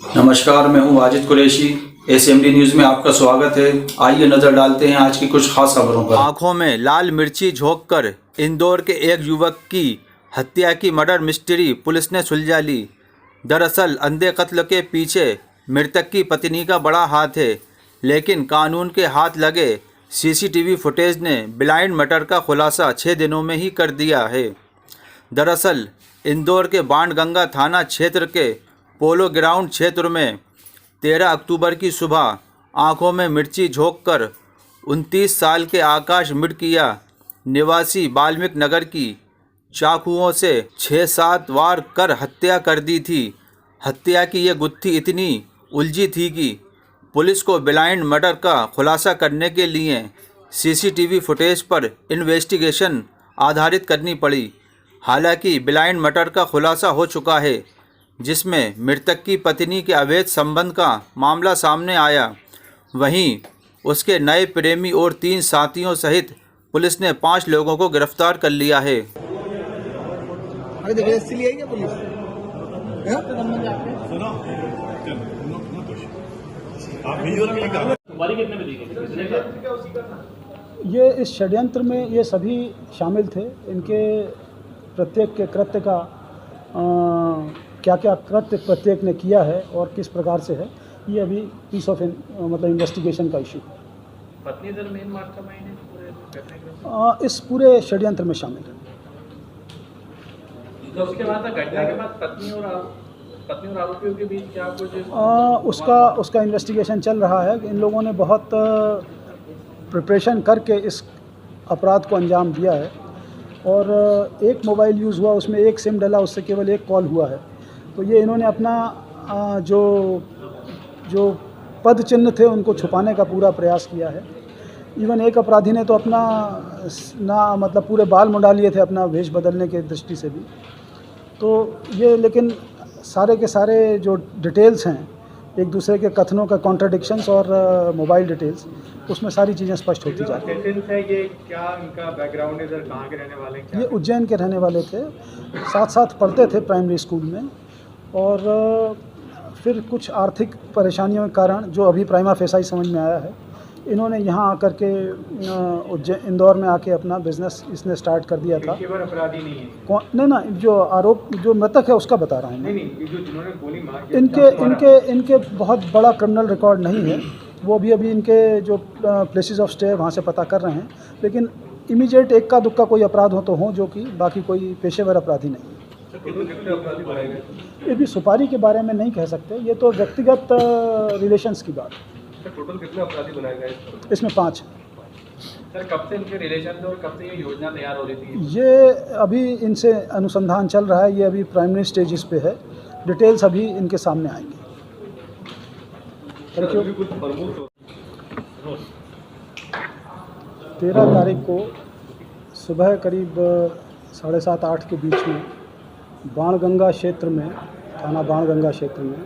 नमस्कार, मैं हूं वाजिद कुरैशी। एसएमडी न्यूज में आपका स्वागत है। आइए नजर डालते हैं आज की कुछ खास खबरों पर। आंखों में लाल मिर्ची झोंककर इंदौर के एक युवक की हत्या की मर्डर मिस्ट्री पुलिस ने सुलझा ली। दरअसल अंधे कत्ल के पीछे मृतक की पत्नी का बड़ा हाथ है, लेकिन कानून के हाथ लगे सीसीटीवी फुटेज ने ब्लाइंड मर्डर का खुलासा 6 दिनों में ही कर दिया है। दरअसल इंदौर के बाणगंगा थाना क्षेत्र के पोलो ग्राउंड क्षेत्र में 13 अक्टूबर की सुबह आंखों में मिर्ची झोंककर 29 साल के आकाश मिडकिया निवासी वाल्मीकि नगर की चाकुओं से 6-7 वार कर हत्या कर दी थी। हत्या की ये गुत्थी इतनी उलझी थी कि पुलिस को ब्लाइंड मर्डर का खुलासा करने के लिए सीसीटीवी फुटेज पर इन्वेस्टिगेशन आधारित करनी पड़ी। हालांकि ब्लाइंड मर्डर का खुलासा हो चुका है, जिसमें मृतक की पत्नी के अवैध संबंध का मामला सामने आया। वहीं उसके नए प्रेमी और 3 साथियों सहित पुलिस ने 5 लोगों को गिरफ्तार कर लिया है। ये इस षड्यंत्र में ये सभी शामिल थे। इनके प्रत्येक के कृत्य का क्या क्या कृत्य प्रत्येक ने किया है और किस प्रकार से है, ये अभी पीस ऑफ मतलब इन्वेस्टिगेशन का इशू। पत्नी सर मेन मास्टरमाइंड है इस पूरे षड्यंत्र में शामिल है। तो उसके बाद घटना के बाद पत्नी और आरोपियों के बीच क्या कुछ उसका इन्वेस्टिगेशन चल रहा है। इन लोगों ने बहुत प्रिपरेशन करके इस अपराध को अंजाम दिया है और एक मोबाइल यूज़ हुआ, उसमें एक सिम डला, उससे केवल एक कॉल हुआ है। तो ये इन्होंने अपना जो पद चिन्ह थे उनको छुपाने का पूरा प्रयास किया है। इवन एक अपराधी ने तो अपना मतलब पूरे बाल मुंडा लिए थे अपना वेश बदलने के दृष्टि से भी। तो ये लेकिन सारे के सारे जो डिटेल्स हैं, एक दूसरे के कथनों का कॉन्ट्राडिक्शंस और मोबाइल डिटेल्स, उसमें सारी चीज़ें स्पष्ट होती जाती हैं। ये क्या इनका बैकग्राउंड है सर, कहाँ के रहने वाले हैं? ये उज्जैन के रहने वाले थे, साथ साथ पढ़ते थे प्राइमरी स्कूल में, और फिर कुछ आर्थिक परेशानियों के कारण, जो अभी प्राइमा फेसाई समझ में आया है, इन्होंने यहाँ आकर के इंदौर में आके अपना बिजनेस इसने स्टार्ट कर दिया था। अपराधी नहीं है? नहीं ना, जो मृतक है उसका बता रहा हूँ मैं। नहीं, जो जिन्होंने गोली मार इनके बहुत बड़ा क्रिमिनल रिकॉर्ड नहीं है। वो अभी इनके जो प्लेसेस ऑफ स्टे है वहाँ से पता कर रहे हैं, लेकिन इमीडिएट एक का दुक्का कोई अपराध हो तो हो, जो कि बाकी कोई पेशेवर अपराधी नहीं है। ये भी सुपारी के बारे में नहीं कह सकते, ये तो व्यक्तिगत रिलेशंस की बात है। टोटल कितने अपराधी बनाए गए इसमें 5 हैं। सर, कब से इनके रिलेशन थे और कब से ये योजना तैयार हो रही थी? ये अभी इनसे अनुसंधान चल रहा है, ये अभी प्राइमरी स्टेजेस पे है। डिटेल्स अभी इनके सामने आएंगी। Thank you. 13 तारीख को सुबह करीब 7:30-8 के बीच में बाणगंगा क्षेत्र में, थाना बाणगंगा क्षेत्र में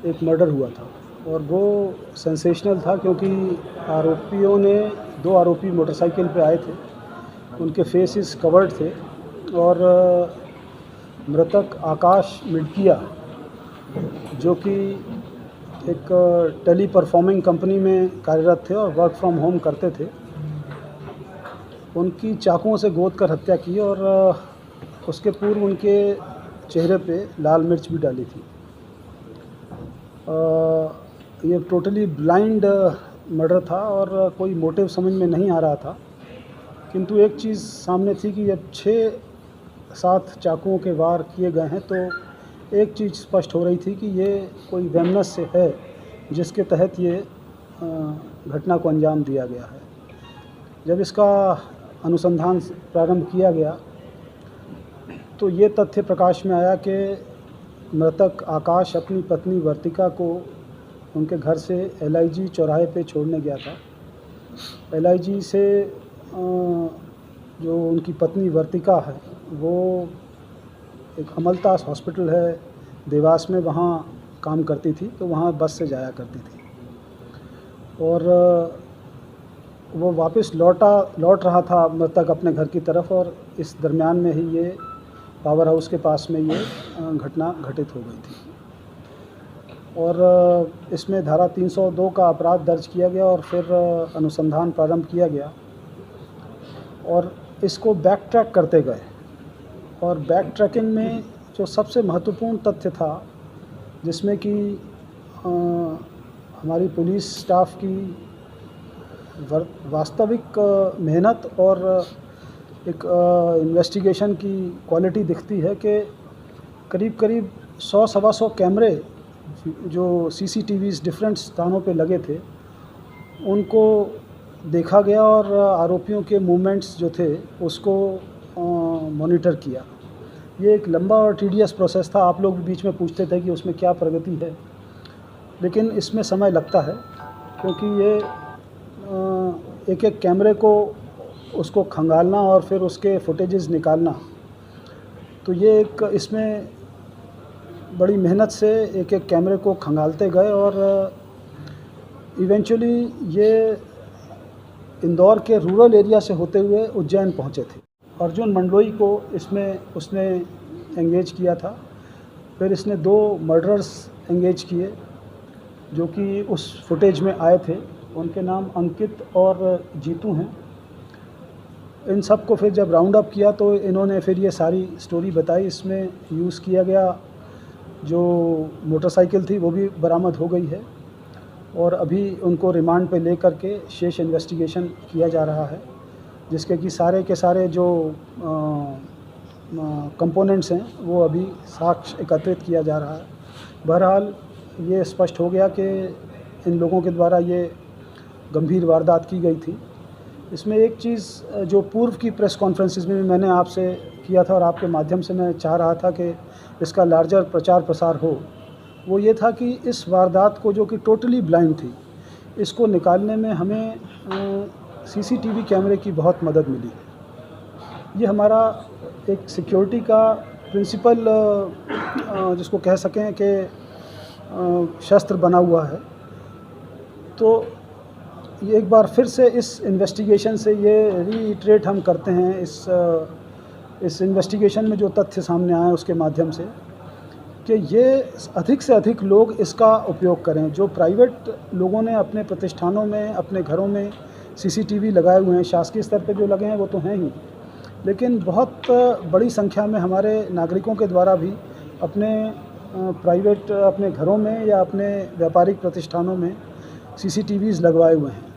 एक मर्डर हुआ था, और वो सेंसेशनल था क्योंकि दो आरोपी मोटरसाइकिल पे आए थे, उनके फेसेस कवर्ड थे, और मृतक आकाश मिडकिया, जो कि एक टेली परफॉर्मिंग कंपनी में कार्यरत थे और वर्क फ्रॉम होम करते थे, उनकी चाकुओं से गोद कर हत्या की, और उसके पूर्व उनके चेहरे पे लाल मिर्च भी डाली थी। ये टोटली ब्लाइंड मर्डर था और कोई मोटिव समझ में नहीं आ रहा था, किंतु एक चीज़ सामने थी कि जब 6-7 चाकुओं के वार किए गए हैं, तो एक चीज़ स्पष्ट हो रही थी कि ये कोई वैमनस्य है, जिसके तहत ये घटना को अंजाम दिया गया है। जब इसका अनुसंधान प्रारंभ किया गया तो ये तथ्य प्रकाश में आया कि मृतक आकाश अपनी पत्नी वर्तिका को उनके घर से LIG चौराहे पे छोड़ने गया था। LIG से जो उनकी पत्नी वर्तिका है, वो एक अमलतास हॉस्पिटल है देवास में, वहाँ काम करती थी, तो वहाँ बस से जाया करती थी, और वो वापस लौट रहा था मृतक अपने घर की तरफ, और इस दरमियान में ही ये पावर हाउस के पास में ये घटना घटित हो गई थी। और इसमें धारा 302 का अपराध दर्ज किया गया और फिर अनुसंधान प्रारंभ किया गया और इसको बैक ट्रैक करते गए। और बैक ट्रैकिंग में जो सबसे महत्वपूर्ण तथ्य था, जिसमें कि हमारी पुलिस स्टाफ की वास्तविक मेहनत और एक इन्वेस्टिगेशन की क्वालिटी दिखती है कि करीब करीब 100-125 कैमरे जो सीसीटीवीज़ डिफरेंट स्थानों पे लगे थे उनको देखा गया और आरोपियों के मूवमेंट्स जो थे उसको मॉनिटर किया। ये एक लंबा और टीडियस प्रोसेस था। आप लोग भी बीच में पूछते थे कि उसमें क्या प्रगति है, लेकिन इसमें समय लगता है क्योंकि ये एक एक कैमरे को उसको खंगालना और फिर उसके फुटेजेस निकालना, तो ये एक इसमें बड़ी मेहनत से एक एक कैमरे को खंगालते गए और इवेंचुअली ये इंदौर के रूरल एरिया से होते हुए उज्जैन पहुंचे थे। अर्जुन मंडलोई को इसमें उसने एंगेज किया था। फिर इसने 2 मर्डरर्स एंगेज किए जो कि उस फुटेज में आए थे। उनके नाम अंकित और जीतू हैं। इन सब को फिर जब राउंड अप किया तो इन्होंने फिर ये सारी स्टोरी बताई। इसमें यूज़ किया गया जो मोटरसाइकिल थी वो भी बरामद हो गई है और अभी उनको रिमांड पे लेकर के शेष इन्वेस्टिगेशन किया जा रहा है, जिसके कि सारे के सारे जो कंपोनेंट्स हैं वो अभी साक्ष्य एकत्रित किया जा रहा है। बहरहाल ये स्पष्ट हो गया कि इन लोगों के द्वारा ये गंभीर वारदात की गई थी। इसमें एक चीज़ जो पूर्व की प्रेस कॉन्फ्रेंसेस में भी मैंने आपसे किया था और आपके माध्यम से मैं चाह रहा था कि इसका लार्जर प्रचार प्रसार हो, वो ये था कि इस वारदात को जो कि टोटली ब्लाइंड थी, इसको निकालने में हमें सीसीटीवी कैमरे की बहुत मदद मिली। ये हमारा एक सिक्योरिटी का प्रिंसिपल जिसको कह सकें कि शस्त्र बना हुआ है। तो ये एक बार फिर से इस इन्वेस्टिगेशन से ये रीइटरेट हम करते हैं इस इन्वेस्टिगेशन में जो तथ्य सामने आए उसके माध्यम से कि ये अधिक से अधिक लोग इसका उपयोग करें। जो प्राइवेट लोगों ने अपने प्रतिष्ठानों में, अपने घरों में सीसीटीवी लगाए हुए हैं, शासकीय स्तर पे जो लगे हैं वो तो हैं ही, लेकिन बहुत बड़ी संख्या में हमारे नागरिकों के द्वारा भी अपने प्राइवेट अपने घरों में या अपने व्यापारिक प्रतिष्ठानों में सीसीटीवीज़ लगवाए हुए हैं।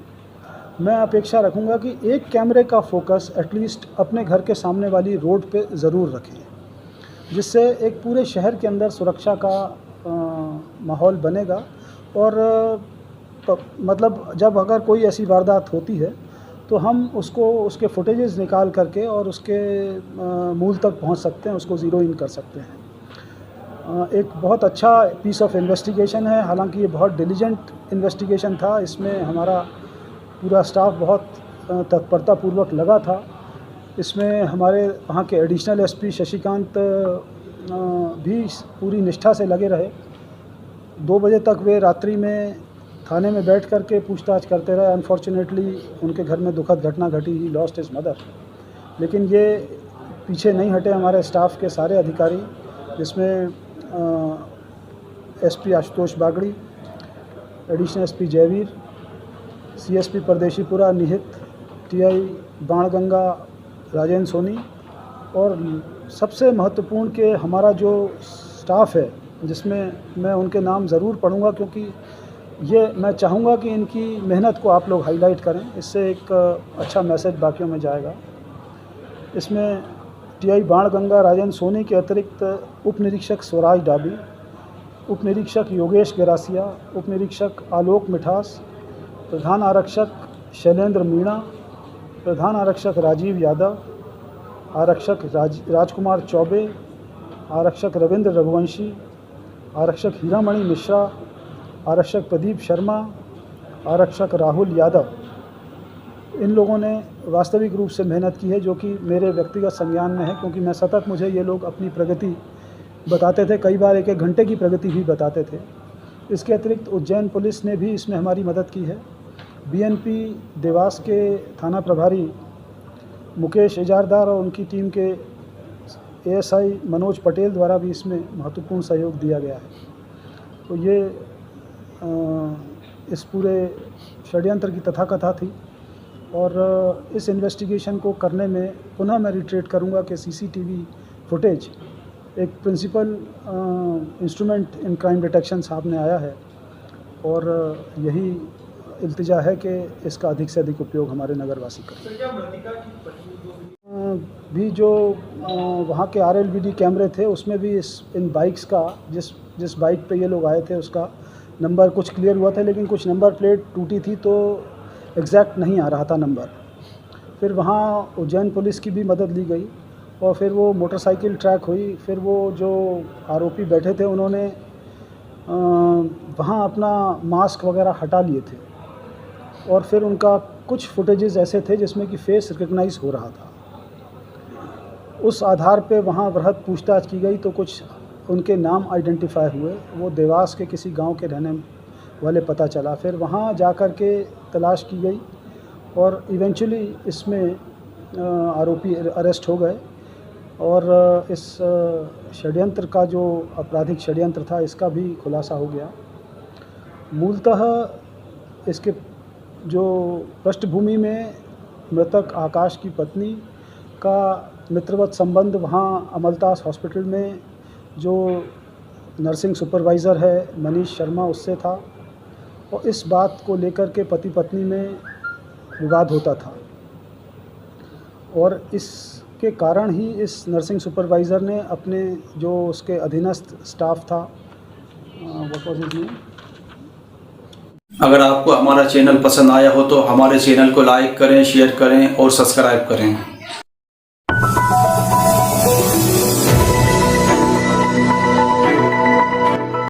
मैं अपेक्षा रखूँगा कि एक कैमरे का फोकस एटलीस्ट अपने घर के सामने वाली रोड पे ज़रूर रखें, जिससे एक पूरे शहर के अंदर सुरक्षा का माहौल बनेगा। और मतलब जब अगर कोई ऐसी वारदात होती है तो हम उसको उसके फुटेजेस निकाल करके और उसके मूल तक पहुंच सकते हैं, उसको ज़ीरो इन कर सकते हैं। एक बहुत अच्छा पीस ऑफ इन्वेस्टिगेशन है। हालांकि ये बहुत डिलीजेंट इन्वेस्टिगेशन था। इसमें हमारा पूरा स्टाफ बहुत तत्परतापूर्वक लगा था। इसमें हमारे वहाँ के एडिशनल एसपी शशिकांत भी पूरी निष्ठा से लगे रहे। 2 बजे तक वे रात्रि में थाने में बैठ कर के पूछताछ करते रहे। अनफॉर्चुनेटली उनके घर में दुखद घटना घटी, ही लॉस्ट हिज मदर। लेकिन ये पीछे नहीं हटे हमारे स्टाफ के सारे अधिकारी, जिसमें SP Ashutosh Bagdi, additional SP Jaiveer, CSP Pardeshipura Nihit, TI Banganga Rajendra Soni, और सबसे महत्वपूर्ण कि हमारा जो स्टाफ है, जिसमें मैं उनके नाम ज़रूर पढ़ूंगा क्योंकि ये मैं चाहूँगा कि इनकी मेहनत को आप लोग हाईलाइट करें। इससे एक अच्छा मैसेज बाकियों में जाएगा। इसमें टीआई बाणगंगा राजेंद्र सोनी के अतिरिक्त उप निरीक्षक स्वराज डाबी, उप निरीक्षक योगेश गेरासिया, उप निरीक्षक आलोक मिठास, प्रधान आरक्षक शैलेंद्र मीणा, प्रधान आरक्षक राजीव यादव, आरक्षक राजकुमार चौबे, आरक्षक रविंद्र रघुवंशी, आरक्षक हीरामणि मिश्रा, आरक्षक प्रदीप शर्मा, आरक्षक राहुल यादव। इन लोगों ने वास्तविक रूप से मेहनत की है, जो कि मेरे व्यक्तिगत संज्ञान में है, क्योंकि मैं सतत मुझे ये लोग अपनी प्रगति बताते थे। कई बार 1-1 घंटे की प्रगति भी बताते थे। इसके अतिरिक्त उज्जैन पुलिस ने भी इसमें हमारी मदद की है। बीएनपी देवास के थाना प्रभारी मुकेश इजारदार और उनकी टीम के एएसआई मनोज पटेल द्वारा भी इसमें महत्वपूर्ण सहयोग दिया गया है। तो ये इस पूरे षड्यंत्र की तथाकथा थी। और इस इन्वेस्टिगेशन को करने में पुनः मैं रिट्रेट करूंगा कि सीसीटीवी फुटेज एक principal instrument in crime detection सामने आया है, और यही इल्तिजा है कि इसका अधिक से अधिक उपयोग हमारे नगरवासी करें। भी जो वहाँ के RLVD कैमरे थे उसमें भी इन बाइक्स का जिस बाइक पे ये लोग आए थे उसका नंबर कुछ क्लियर हुआ था, लेकिन कुछ नंबर प्लेट टूटी थी तो एग्जैक्ट नहीं आ रहा था नंबर। फिर वहाँ उज्जैन पुलिस की भी मदद ली गई और फिर वो मोटरसाइकिल ट्रैक हुई। फिर वो जो आरोपी बैठे थे उन्होंने वहाँ अपना मास्क वगैरह हटा लिए थे, और फिर उनका कुछ फुटेजेस ऐसे थे जिसमें कि फेस रिकग्नाइज हो रहा था। उस आधार पे वहाँ वृहद पूछताछ की गई तो कुछ उनके नाम आइडेंटिफाई हुए। वो देवास के किसी गांव के रहने वाले पता चला। फिर वहाँ जाकर के तलाश की गई और इवेंचुअली इसमें आरोपी अरेस्ट हो गए, और इस षड्यंत्र का जो आपराधिक षड्यंत्र था इसका भी खुलासा हो गया। मूलतः इसके जो पृष्ठभूमि में मृतक आकाश की पत्नी का मित्रवत संबंध वहाँ अमलतास हॉस्पिटल में जो नर्सिंग सुपरवाइज़र है मनीष शर्मा उससे था, और इस बात को लेकर के पति पत्नी में विवाद होता था, और इसके कारण ही इस नर्सिंग सुपरवाइज़र ने अपने जो उसके अधीनस्थ स्टाफ था अगर आपको हमारा चैनल पसंद आया हो तो हमारे चैनल को लाइक करें, शेयर करें और सब्सक्राइब करें।